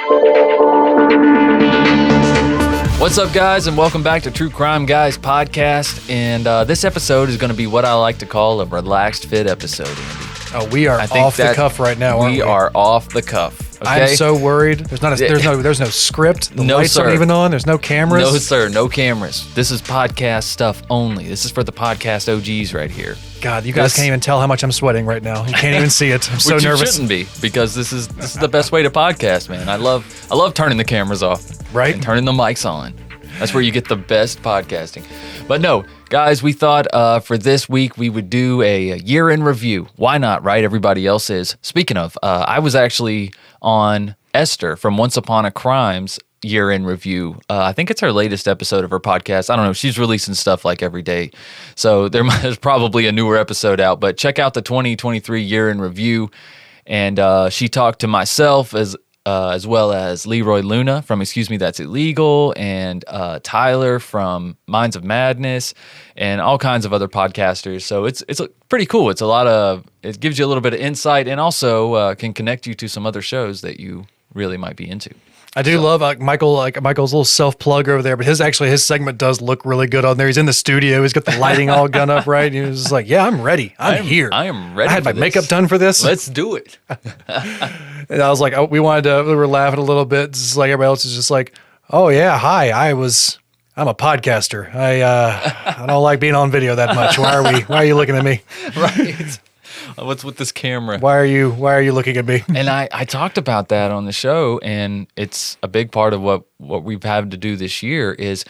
What's up, guys, and welcome back to True Crime Guys podcast. And this episode is going to be what I like to call a relaxed fit episode, Andy. Oh, we are off the cuff right now, aren't we? We are off the cuff. Okay? I'm so worried. There's no script. The lights aren't even on. There's no cameras. No, sir. No cameras. This is podcast stuff only. This is for the podcast OGs right here. God, you guys can't even tell how much I'm sweating right now. You can't even see it. I'm so nervous. Which shouldn't be, because this is the best way to podcast, man. I love turning the cameras off. Right. And turning the mics on. That's where you get the best podcasting. But no, guys, we thought for this week we would do a year in review. Why not, right? Everybody else is. Speaking of, I was actually on Esther from Once Upon a Crime's year in review. I think it's her latest episode of her podcast. I don't know. She's releasing stuff like every day. So there's probably a newer episode out. But check out the 2023 year in review. And she talked to myself as well as Leroy Luna from Excuse Me, That's Illegal, and Tyler from Minds of Madness, and all kinds of other podcasters. So it's pretty cool. It gives you a little bit of insight, and also can connect you to some other shows that you really might be into. I do love Michael's little self-plug over there, but his segment does look really good on there. He's in the studio. He's got the lighting all gun up, right? He was like, yeah, I'm ready. I'm here. I am ready. I had my makeup done for this. Let's do it. And I was like, we were laughing a little bit. Just like everybody else is just like, oh yeah, hi, I'm a podcaster. I don't like being on video that much. Why are you looking at me? Right. What's with this camera? Why are you looking at me? And I talked about that on the show, and it's a big part of what we've had to do this year is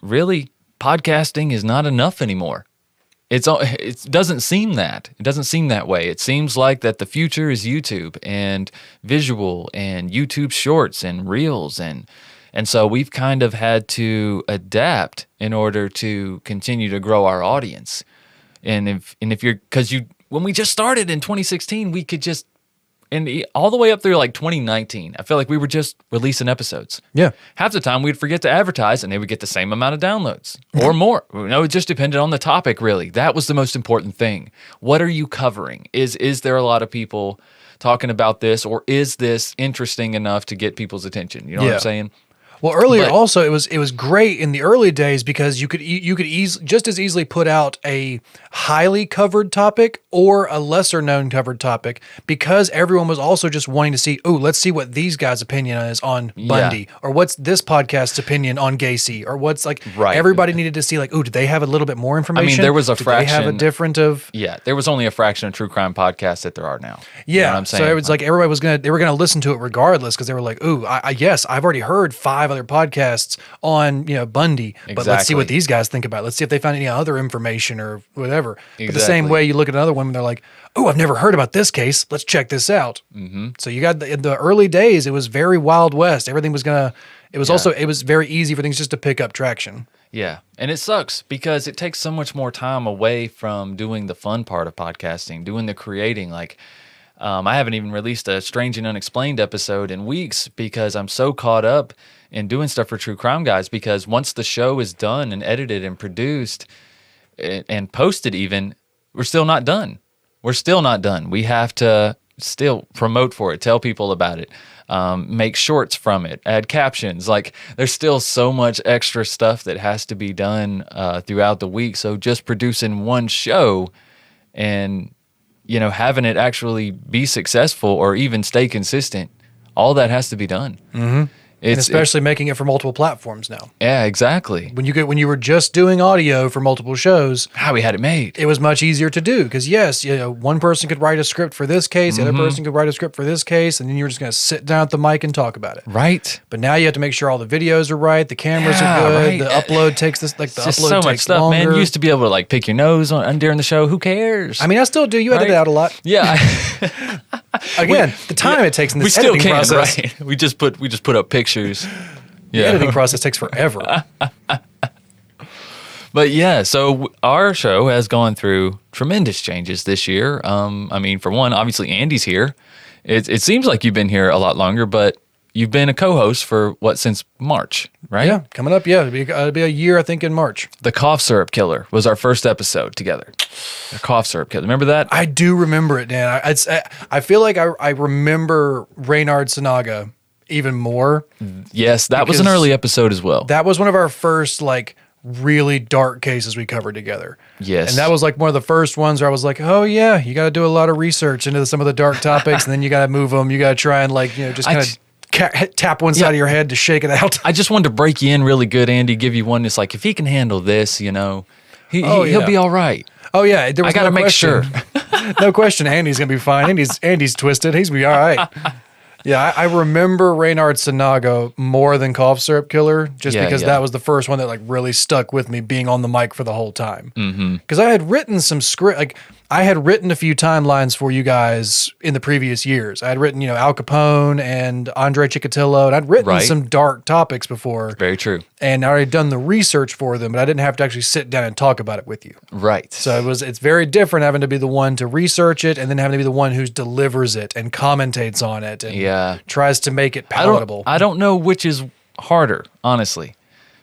really podcasting is not enough anymore. It doesn't seem that. It doesn't seem that way. It seems like that the future is YouTube and visual and YouTube shorts and reels and so we've kind of had to adapt in order to continue to grow our audience. And when we just started in 2016, we could just, and all the way up through like 2019, I feel like we were just releasing episodes. Yeah. Half the time we'd forget to advertise and they would get the same amount of downloads or more. It just depended on the topic, really. That was the most important thing. What are you covering? Is there a lot of people talking about this, or is this interesting enough to get people's attention? You know what I'm saying? Well, earlier also it was great in the early days because you could just as easily put out a highly covered topic or a lesser known covered topic because everyone was also just wanting to see, let's see what these guys' opinion is on Bundy, or what's this podcast's opinion on Gacy, or what's everybody needed to see did they have a little bit more information? I mean, there was a fraction. They have a different of there was only a fraction of true crime podcasts that there are now. Yeah, you know what I'm saying? So it was like everybody they were gonna listen to it regardless because they were like, yes, I've already heard 5 other podcasts on Bundy, but let's see what these guys think about it. Let's see if they found any other information or whatever. Exactly. But the same way you look at another woman, they're like, I've never heard about this case. Let's check this out. Mm-hmm. So you got in the early days, it was very Wild West. Everything was it was very easy for things just to pick up traction. Yeah. And it sucks because it takes so much more time away from doing the fun part of podcasting, doing the creating. I haven't even released a Strange and Unexplained episode in weeks because I'm so caught up in doing stuff for True Crime Guys, because once the show is done and edited and produced and posted even, we're still not done. We're still not done. We have to still promote for it, tell people about it, make shorts from it, add captions. There's still so much extra stuff that has to be done throughout the week. So just producing one show and having it actually be successful or even stay consistent, all that has to be done. Mm-hmm. And especially making it for multiple platforms now. Yeah, exactly. When you were just doing audio for multiple shows, how we had it made, it was much easier to do because one person could write a script for this case, the other person could write a script for this case, and then you're just going to sit down at the mic and talk about it. Right. But now you have to make sure all the videos are right, the cameras are good, right. The upload takes this the upload so much stuff, longer. Man. You used to be able to pick your nose on during the show. Who cares? I mean, I still do. You edit it out a lot. Yeah. Again, the time it takes in this editing process. Right? We just put up pictures. The editing process takes forever. But yeah, so our show has gone through tremendous changes this year. I mean, for one, obviously Andy's here. It seems like you've been here a lot longer, but you've been a co-host for since March, right? Yeah, coming up. Yeah, it'll be a year, I think, in March. The Cough Syrup Killer was our first episode together. The Cough Syrup Killer. Remember that? I do remember it, Dan. I feel like I remember Reynard Sanaga even more. Yes, that was an early episode as well. That was one of our first like really dark cases we covered together. Yes. And that was like one of the first ones where I was like, oh yeah, you got to do a lot of research into some of the dark topics and then you got to move them. You got to try and like, just kind of tap one side of your head to shake it out. I just wanted to break you in really good, Andy, give you one that's like, if he can handle this, he'll be all right. Oh yeah. I got to make sure. No question. Andy's going to be fine. Andy's twisted. He's going to be all right. Yeah, I remember Reynard Sinago more than Cough Syrup Killer, just because that was the first one that like really stuck with me, being on the mic for the whole time. Because I had written some script, like I had written a few timelines for you guys in the previous years. I had written, Al Capone and Andre Chikatilo, and I'd written some dark topics before. Very true. And I already done the research for them, but I didn't have to actually sit down and talk about it with you. Right. So it's very different having to be the one to research it and then having to be the one who delivers it and commentates on it and tries to make it palatable. I don't know which is harder, honestly.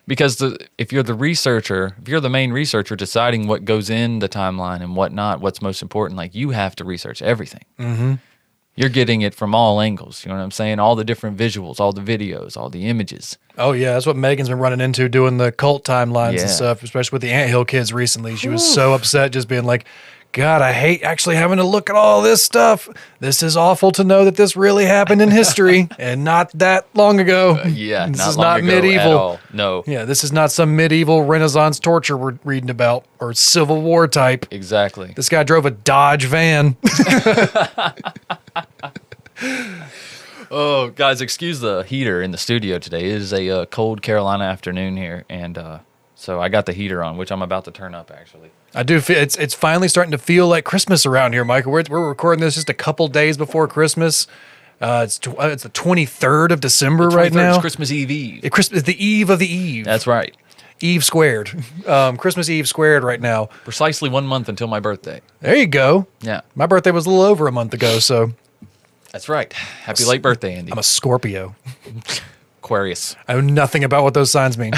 Because if you're the researcher, if you're the main researcher deciding what goes in the timeline and whatnot, what's most important, like you have to research everything. Mm-hmm. You're getting it from all angles. You know what I'm saying? All the different visuals, all the videos, all the images. Oh, yeah. That's what Megan's been running into doing the cult timelines and stuff, especially with the Anthill kids recently. She was so upset just being like, God, I hate actually having to look at all this stuff. This is awful to know that this really happened in history and not that long ago. This is not medieval at all. No. Yeah, this is not some medieval Renaissance torture we're reading about or Civil War type. Exactly. This guy drove a Dodge van. Oh, guys, excuse the heater in the studio today. It is a cold Carolina afternoon here, and so I got the heater on, which I'm about to turn up, actually. I do feel it's finally starting to feel like Christmas around here, Michael. We're recording this just a couple days before Christmas. It's the 23rd of December right now. It's Christmas Eve. It's the eve of the eve. That's right. Eve squared. Christmas Eve squared right now. Precisely 1 month until my birthday. There you go. Yeah. My birthday was a little over a month ago, so. That's right. Happy late birthday, Andy. I'm a Scorpio. Aquarius. I know nothing about what those signs mean.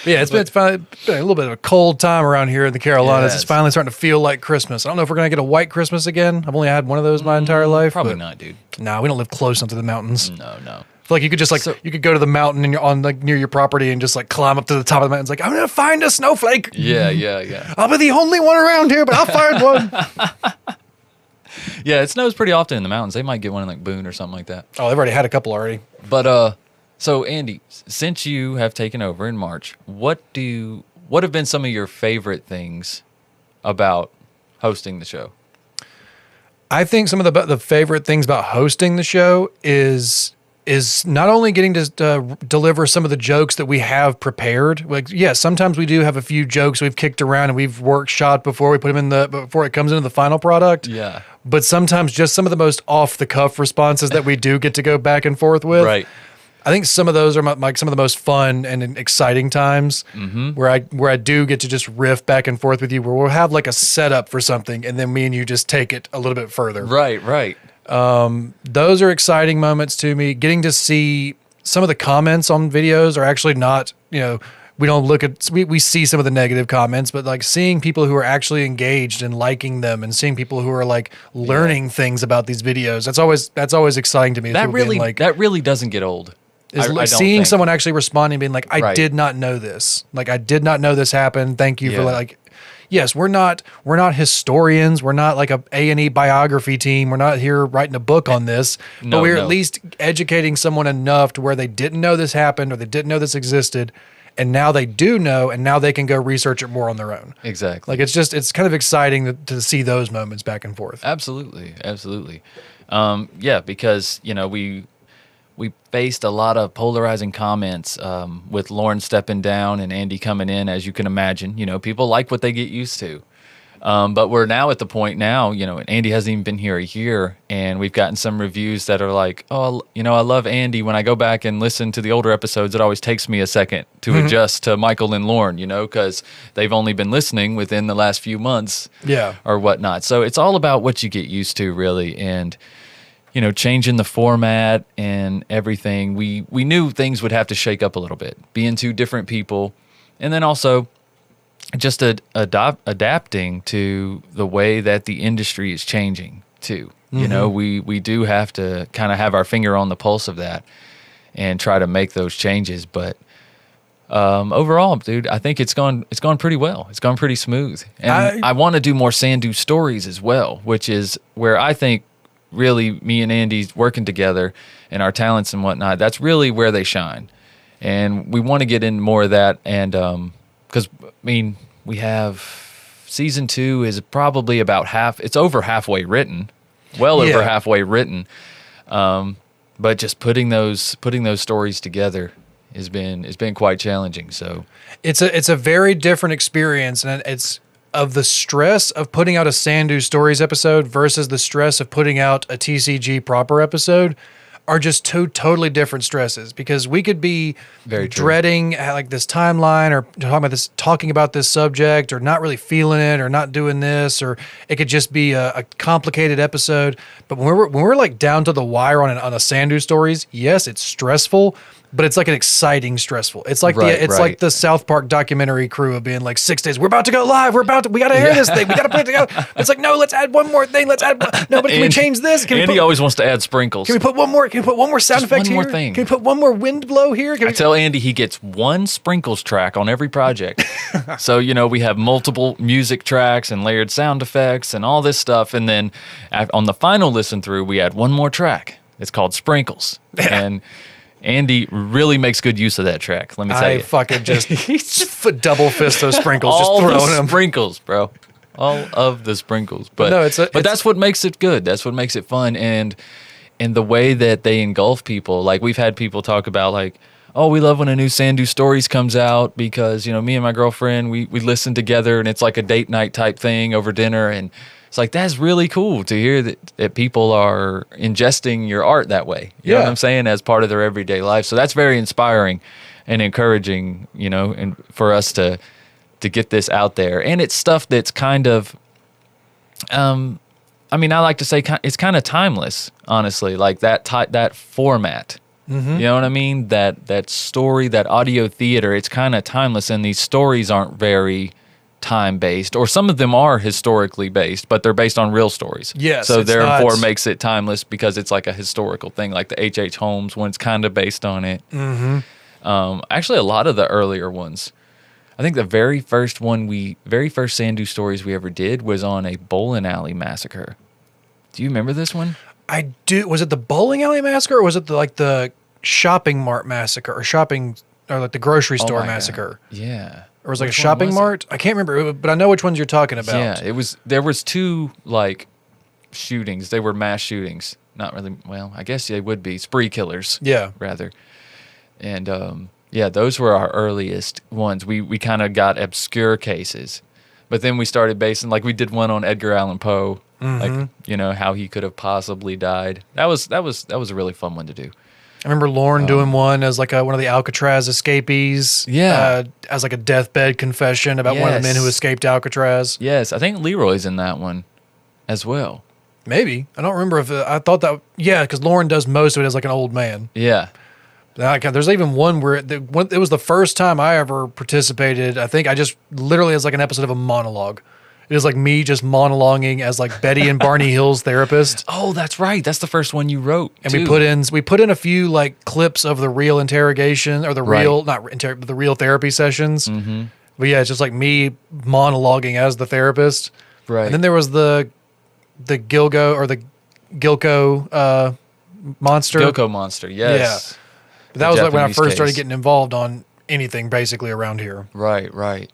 Yeah, it's been a little bit of a cold time around here in the Carolinas. It's finally starting to feel like Christmas. I don't know if we're going to get a white Christmas again. I've only had one of those my entire life. Probably not, dude. Nah, we don't live close enough to the mountains. No. I feel like you could just you could go to the mountain and you're on like near your property and just like climb up to the top of the mountain. It's like, I'm going to find a snowflake. Yeah. I'll be the only one around here, but I'll find one. Yeah, it snows pretty often in the mountains. They might get one in like Boone or something like that. Oh, they've already had a couple already. But so Andy, since you have taken over in March, what have been some of your favorite things about hosting the show? I think some of the favorite things about hosting the show is not only getting to deliver some of the jokes that we have prepared. Like, sometimes we do have a few jokes we've kicked around and we've workshop before we put them before it comes into the final product. Yeah. But sometimes just some of the most off the cuff responses that we do get to go back and forth with. Right. I think some of those are some of the most fun and exciting times where I do get to just riff back and forth with you, where we'll have like a setup for something and then me and you just take it a little bit further. Right. Those are exciting moments to me. Getting to see some of the comments on videos are actually not, we don't look at, we see some of the negative comments, but like seeing people who are actually engaged and liking them and seeing people who are like learning things about these videos. That's always exciting to me. That really doesn't get old. I seeing someone actually responding, being like, I did not know this. Like, I did not know this happened. Thank you for yes, we're not historians. We're not like a A&E biography team. We're not here writing a book on this, but we're at least educating someone enough to where they didn't know this happened or they didn't know this existed. And now they do know, and now they can go research it more on their own. Exactly. Like, it's kind of exciting to see those moments back and forth. Absolutely. Because, we faced a lot of polarizing comments with Lauren stepping down and Andy coming in, as you can imagine. People like what they get used to. But we're now at the point now, and Andy hasn't even been here a year, and we've gotten some reviews that are like, oh, I love Andy. When I go back and listen to the older episodes, it always takes me a second to adjust to Michael and Lauren, because they've only been listening within the last few months or whatnot. So it's all about what you get used to, really, and changing the format and everything. We knew things would have to shake up a little bit, being two different people, and then also just adapting to the way that the industry is changing. too. You know, we do have to kind of have our finger on the pulse of that and try to make those changes. But overall, dude, I think it's gone pretty well. It's gone pretty smooth. And I want to do more Sandu stories as well, which is where I think really me and Andy working together and our talents and whatnot, that's really where they shine. And we want to get into more of that. And because, I mean, we have season 2 is probably about it's over halfway written. Well over halfway written, but just putting those stories together has been quite challenging. So it's a very different experience, and it's of the stress of putting out a Sandu Stories episode versus the stress of putting out a TCG proper episode are just two totally different stresses, because we could be dreading like this timeline or talking about this subject or not really feeling it or not doing this, or it could just be a complicated episode. But when we're like down to the wire on a Sandu Stories, yes, it's stressful, but it's like an exciting stressful. It's like like the South Park documentary crew of being like 6 days. We're about to go live. We got to air this thing. We got to put it together. It's like, no, let's add one more thing. No, but can we change this? Andy always wants to add sprinkles. Can we put one more? Can we put one more sound effect here? One more thing. Can we put one more wind blow here? I tell Andy he gets one sprinkles track on every project. So, you know, we have multiple music tracks and layered sound effects and all this stuff. And then on the final listen through, we add one more track. It's called Sprinkles. And Andy really makes good use of that track. Let me tell you. I fucking just double fist those sprinkles, all just throwing them. Sprinkles, bro. All of the sprinkles. But no, but that's what makes it good. That's what makes it fun. And the way that they engulf people. Like, we've had people talk about, like, oh, we love when a new Sandu Stories comes out because, you know, me and my girlfriend, we listen together and it's like a date night type thing over dinner. And it's like, that's really cool to hear that people are ingesting your art that way. You know what I'm saying? As part of their everyday life. So that's very inspiring and encouraging, you know, and for us to get this out there. And it's stuff that's kind of, I mean, I like to say it's kind of timeless, honestly, like that format. Mm-hmm. You know what I mean? That story, that audio theater, it's kind of timeless, and these stories aren't very time-based, or some of them are historically based, but they're based on real stories. Yes. So therefore makes it timeless because it's like a historical thing, like the H.H. Holmes one's kind of based on it. Mm-hmm. Actually, a lot of the earlier ones. I think the very first Sandu Stories we ever did was on a bowling alley massacre. Do you remember this one? I do. Was it the bowling alley massacre, or was it the shopping mart massacre, or like the grocery store massacre? God. Yeah. Or was it like a shopping mart? I can't remember, but I know which ones you're talking about. Yeah, there was two like shootings. They were mass shootings. Not really, well, I guess they would be spree killers. Yeah. Rather. And yeah, those were our earliest ones. We kind of got obscure cases. But then we started basing, like we did one on Edgar Allan Poe, like, you know, how he could have possibly died. That was a really fun one to do. I remember Lauren doing one as like one of the Alcatraz escapees. Yeah. As like a deathbed confession about one of the men who escaped Alcatraz. Yes, I think Leroy's in that one as well. Maybe. I don't remember if I thought that. Yeah, because Lauren does most of it as like an old man. Yeah. There's even one where it was the first time I ever participated. I think I just literally as like an episode of a monologue. It was like me just monologuing as like Betty and Barney Hill's therapist. Oh, that's right. That's the first one you wrote. And too. we put in a few like clips of the real interrogation or the real the real therapy sessions. Mm-hmm. But yeah, it's just like me monologuing as the therapist. Right. And then there was the Gilgo or the Gilco monster. Gilco monster. Yes. Yeah. But that was like when I first started getting involved on anything basically around here. Right, right.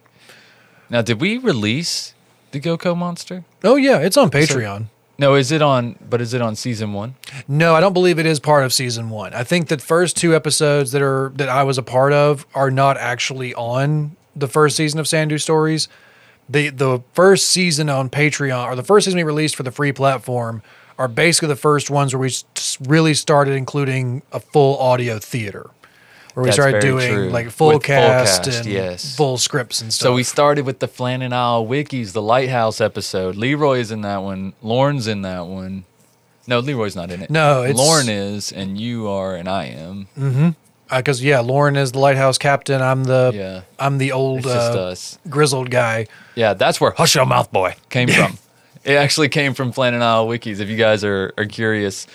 Now, did we release the Gilco monster? Oh yeah, it's on Patreon. No, is it on season 1? No, I don't believe it is part of season 1. I think the first 2 episodes that I was a part of are not actually on the first season of Sandu Stories. The first season on Patreon, or the first season we released for the free platform, are basically the first ones where we really started including a full audio theater. Where we started doing like full cast and full scripts and stuff. So we started with the Flannan Isle Wikis, the Lighthouse episode. Leroy is in that one. Lauren's in that one. No, Leroy's not in it. No, Lauren is, and you are, and I am. Mm-hmm. Because Lauren is the lighthouse captain. I'm the old it's just us. grizzled guy. Yeah, that's where Hush Your Mouth Boy came from. It actually came from Flannan Isle Wikis. If you guys are curious,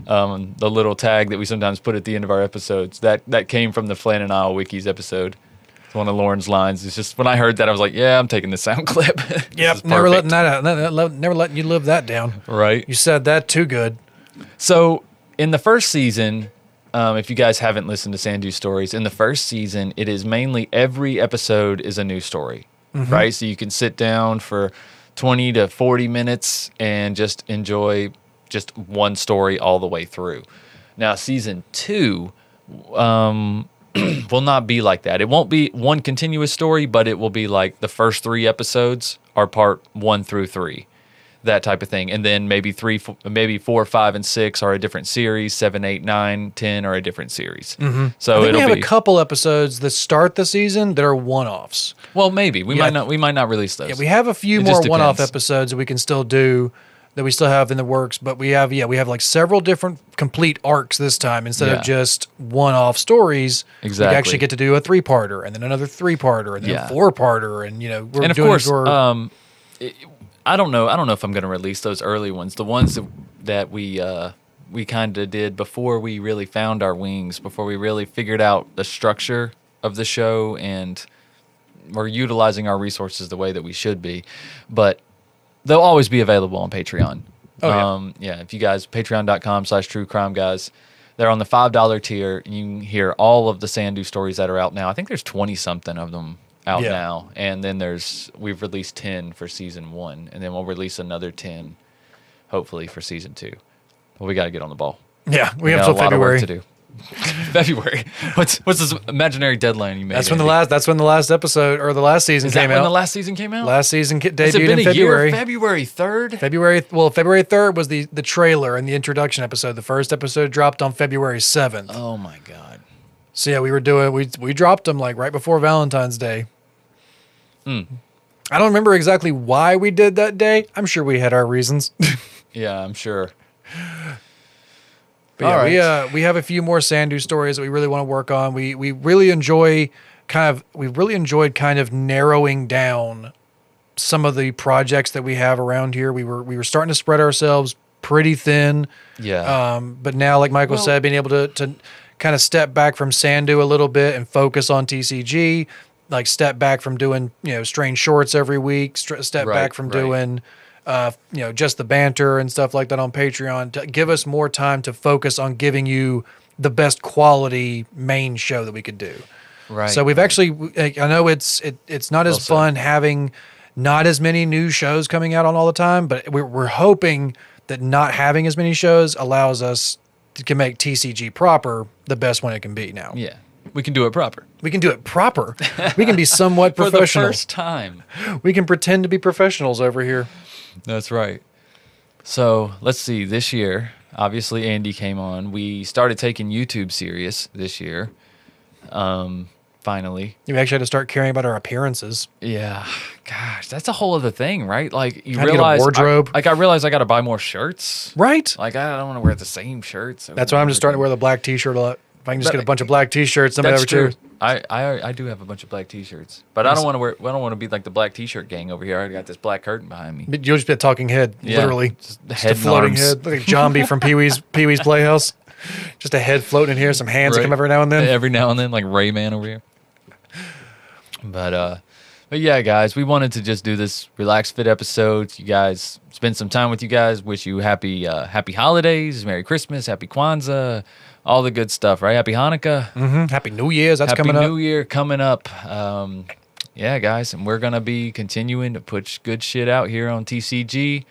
the little tag that we sometimes put at the end of our episodes, that came from the Flannan Isle Wikis episode. It's one of Lauren's lines. It's just when I heard that, I was like, yeah, I'm taking the sound clip. Yep, never letting that out. Never letting you live that down. Right. You said that too good. So in the first season, if you guys haven't listened to Sandu Stories, in the first season, it is mainly every episode is a new story, right? So you can sit down for 20 to 40 minutes and just enjoy just one story all the way through. Now, season 2 will not be like that. It won't be one continuous story, but it will be like the first 3 episodes are part 1 through 3. That type of thing, and then maybe 4, 5, and 6 are a different series. 7, 8, 9, 10 are a different series. So we have a couple episodes that start the season that are one-offs. Well, maybe we might not release those. Yeah, we have a few more one-off episodes that we can still do that we still have in the works, but we have like several different complete arcs this time instead of just one-off stories. Exactly, we actually get to do a 3-parter and then another 3-parter and then a 4-parter, and we're of course. I don't know if I'm going to release those early ones. The ones that we kind of did before we really found our wings, before we really figured out the structure of the show, and we're utilizing our resources the way that we should be. But they'll always be available on Patreon. Oh, if you guys, patreon.com/truecrimeguys, they're on the $5 tier. You can hear all of the Sandu stories that are out now. I think there's 20-something of them out now, and then we've released 10 for season 1, and then we'll release another 10 hopefully for season 2. But we got to get on the ball. Yeah, we have until February to do. February. What's this imaginary deadline you made? That's when the last episode or the last season came out. Is that when the last season came out? Last season debuted Has it been in a February. Year? February 3rd? February 3rd was the trailer and the introduction episode. The first episode dropped on February 7th. Oh my god. So yeah, we dropped them like right before Valentine's Day. I don't remember exactly why we did that day. I'm sure we had our reasons. Yeah, I'm sure. But yeah, we have a few more Sandu stories that we really want to work on. We really enjoyed kind of narrowing down some of the projects that we have around here. We were starting to spread ourselves pretty thin. Yeah. But now, like Michael said, being able to kind of step back from Sandu a little bit and focus on TCG. Like step back from doing strange shorts every week, step back from doing just the banter and stuff like that on Patreon, to give us more time to focus on giving you the best quality main show that we could do. Right. So we've actually, I know it's not as fun having not as many new shows coming out on all the time, but we're hoping that not having as many shows allows us to make TCG proper the best one it can be now. Yeah. We can do it proper. We can do it proper. We can be somewhat professional. For the first time. We can pretend to be professionals over here. That's right. So let's see. This year, obviously Andy came on. We started taking YouTube serious this year. Finally. We actually had to start caring about our appearances. Yeah. Gosh, that's a whole other thing, right? Like you realize realize get a wardrobe. I realized I got to buy more shirts. Right. Like I don't want to wear the same shirts. That's why I'm just starting to wear the black t-shirt a lot. If I can just get a bunch of black t-shirts, that's true. I do have a bunch of black t-shirts, but I don't want to be like the black t-shirt gang over here. I got this black curtain behind me. You'll just be a talking head, literally. Just a floating head, like Jambi from Pee-wee's Playhouse. Just a head floating in here, some hands that come every now and then. Every now and then, like Rayman over here. But yeah, guys, we wanted to just do this Relax Fit episode. You guys, spend some time with you guys. Wish you happy holidays, Merry Christmas, Happy Kwanzaa. All the good stuff, right? Happy Hanukkah. Mm-hmm. Happy New Year's. That's coming up. Happy New Year coming up. Yeah, guys. And we're going to be continuing to put good shit out here on TCG.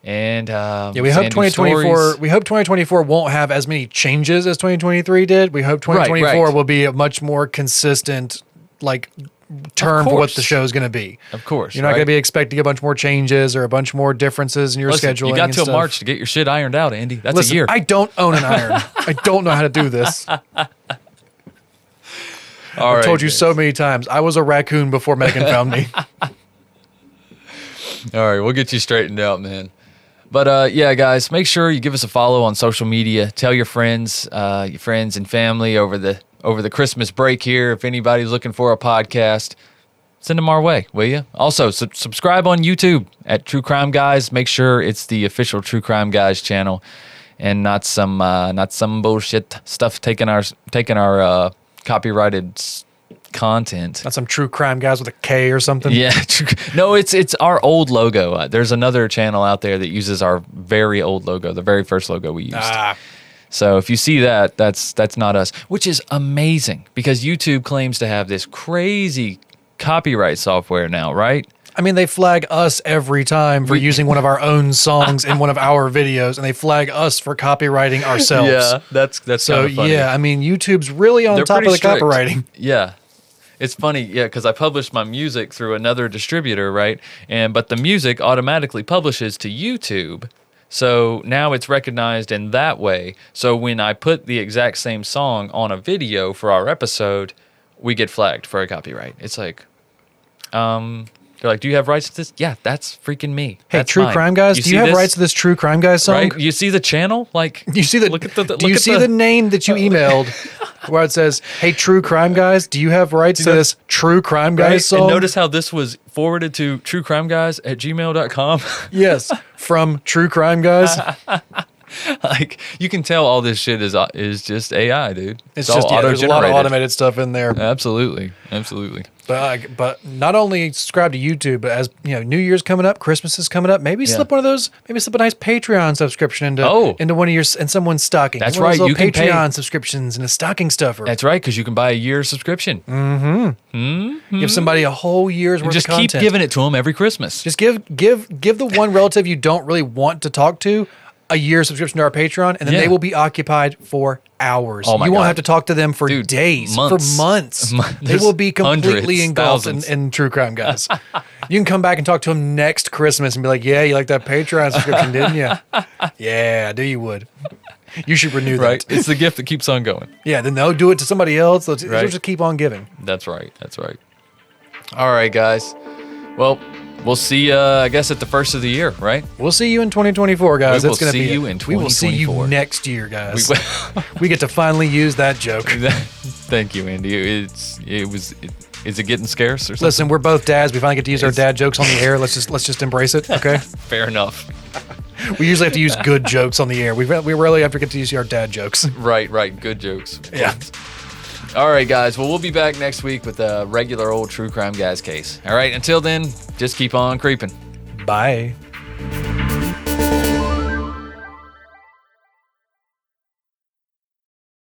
And we hope 2024. We hope 2024 won't have as many changes as 2023 did. We hope 2024 will be a much more consistent, term for what the show is going to be. Of course. You're not going to be expecting a bunch more changes or a bunch more differences in your scheduling. You got till March to get your shit ironed out, Andy. That's a year. I don't own an iron. I don't know how to do this. I've told you so many times. I was a raccoon before Megan found me. All right, we'll get you straightened out, man. But yeah, guys, make sure you give us a follow on social media. Tell your friends and family over the Christmas break here. If anybody's looking for a podcast, send them our way, will you? Also, subscribe on YouTube at True Crime Guys. Make sure it's the official True Crime Guys channel, and not some bullshit stuff taking our copyrighted content. Not some True Crime Guys with a K or something. Yeah, no, it's our old logo. There's another channel out there that uses our very old logo, the very first logo we used. So if you see that, that's not us, which is amazing because YouTube claims to have this crazy copyright software now, right? I mean, they flag us every time for using one of our own songs in one of our videos, and they flag us for copywriting ourselves. Yeah, that's so funny. Yeah. I mean, YouTube's really on top of the copywriting. Yeah. It's funny, yeah, because I published my music through another distributor, right? But the music automatically publishes to YouTube. So now it's recognized in that way. So when I put the exact same song on a video for our episode, we get flagged for a copyright. It's like, they're like, do you have rights to this? Yeah, that's freaking me. Hey, that's True mine. Crime Guys, do you have rights to this True Crime Guys song? Right? You see the channel? Like, you see the, do you see the name that you emailed where it says, hey, True Crime Guys, do you have rights to this True Crime Guys song? And notice how this was forwarded to truecrimeguys@gmail.com. Yes, from True Crime Guys. Like, you can tell all this shit is just AI, dude. It's just there's a lot of automated stuff in there. Absolutely. But not only subscribe to YouTube, but as you know, New Year's coming up, Christmas is coming up. Maybe slip one of those. Maybe slip a nice Patreon subscription into one of your and someone's stocking. That's right. You can Patreon subscriptions and a stocking stuffer. That's right, because you can buy a year subscription. Give somebody a whole year's worth of content. Just keep giving it to them every Christmas. Just give the one relative you don't really want to talk to a year subscription to our Patreon, and then they will be occupied for hours. Oh my you won't God. have to talk to them for days, for months. They will be completely engulfed in True Crime Guys. You can come back and talk to them next Christmas and be like, yeah, you like that Patreon subscription, didn't you? Yeah, I knew you would. You should renew that. Right. It's the gift that keeps on going. Yeah, then they'll do it to somebody else. They'll just keep on giving. That's right. All right, guys. Well, we'll see, I guess, at the first of the year, right? We'll see you in 2024, guys. We will see you in 2024. We will see you next year, guys. We get to finally use that joke. Thank you, Andy. Is it getting scarce or something? Listen, we're both dads. We finally get to use our dad jokes on the air. Let's just embrace it, okay? Fair enough. We usually have to use good jokes on the air. We rarely ever get to use our dad jokes. Right. Good jokes. Yeah. All right, guys. Well, we'll be back next week with a regular old True Crime Guys case. All right. Until then, just keep on creeping. Bye.